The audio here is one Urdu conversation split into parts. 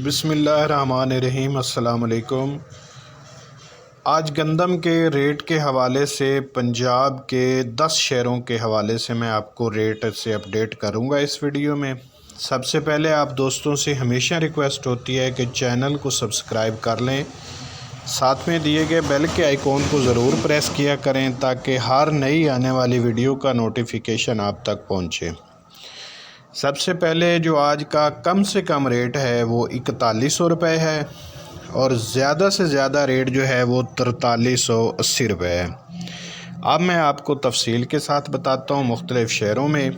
بسم اللہ الرحمن الرحیم۔ السلام علیکم۔ آج گندم کے ریٹ کے حوالے سے پنجاب کے 10 شہروں کے حوالے سے میں آپ کو ریٹ سے اپڈیٹ کروں گا اس ویڈیو میں۔ سب سے پہلے آپ دوستوں سے ہمیشہ ریکویسٹ ہوتی ہے کہ چینل کو سبسکرائب کر لیں، ساتھ میں دیے گئے بیل کے آئیکن کو ضرور پریس کیا کریں تاکہ ہر نئی آنے والی ویڈیو کا نوٹیفیکیشن آپ تک پہنچے۔ سب سے پہلے جو آج کا کم سے کم ریٹ ہے وہ 4100 روپے ہے اور زیادہ سے زیادہ ریٹ جو ہے وہ 4380 روپے ہے۔ اب میں آپ کو تفصیل کے ساتھ بتاتا ہوں مختلف شہروں میں۔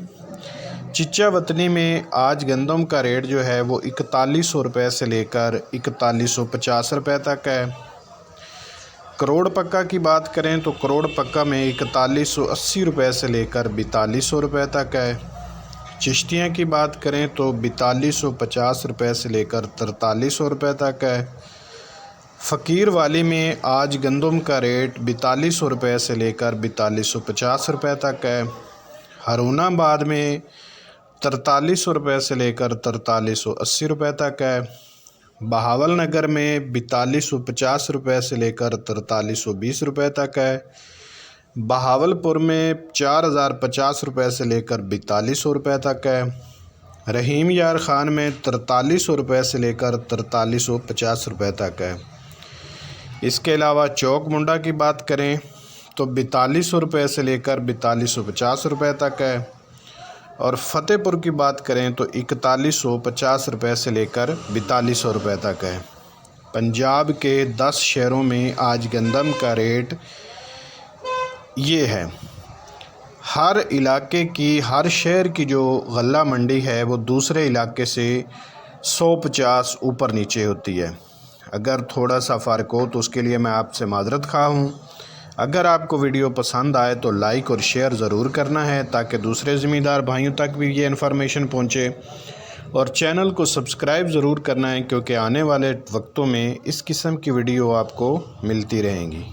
چچا وطنی میں آج گندم کا ریٹ جو ہے وہ 4100 روپے سے لے کر 4150 روپے تک ہے۔ کروڑ پکا کی بات کریں تو کروڑ پکا میں 4180 روپے سے لے کر 4200 روپے تک ہے۔ چشتیاں کی بات کریں تو 4250 روپے سے لے کر 4300 روپے تک ہے۔ فقیر والی میں آج گندم کا ریٹ 4200 روپے سے لے کر 4250 روپے تک ہے۔ ہارون آباد میں 4300 روپے سے لے کر 4380 روپے تک ہے۔ بہاول نگر میں 4250 روپے سے لے کر 4320 روپے تک ہے۔ بہاول پور میں 4050 روپے سے لے کر 4200 روپے تک ہے۔ رحیم یار خان میں 4300 روپے سے لے کر 4350 روپے تک ہے۔ اس کے علاوہ چوک منڈا کی بات کریں تو 4200 روپے سے لے کر 4250 روپے تک ہے اور فتح پور کی بات کریں تو 4150 روپے سے لے کر 4200 روپے تک ہے۔ پنجاب کے 10 شہروں میں آج گندم کا ریٹ یہ ہے۔ ہر علاقے کی، ہر شہر کی جو غلہ منڈی ہے وہ دوسرے علاقے سے 150 اوپر نیچے ہوتی ہے۔ اگر تھوڑا سا فرق ہو تو اس کے لیے میں آپ سے معذرت خواہ ہوں۔ اگر آپ کو ویڈیو پسند آئے تو لائک اور شیئر ضرور کرنا ہے تاکہ دوسرے زمیندار بھائیوں تک بھی یہ انفارمیشن پہنچے، اور چینل کو سبسکرائب ضرور کرنا ہے کیونکہ آنے والے وقتوں میں اس قسم کی ویڈیو آپ کو ملتی رہیں گی۔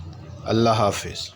اللہ حافظ۔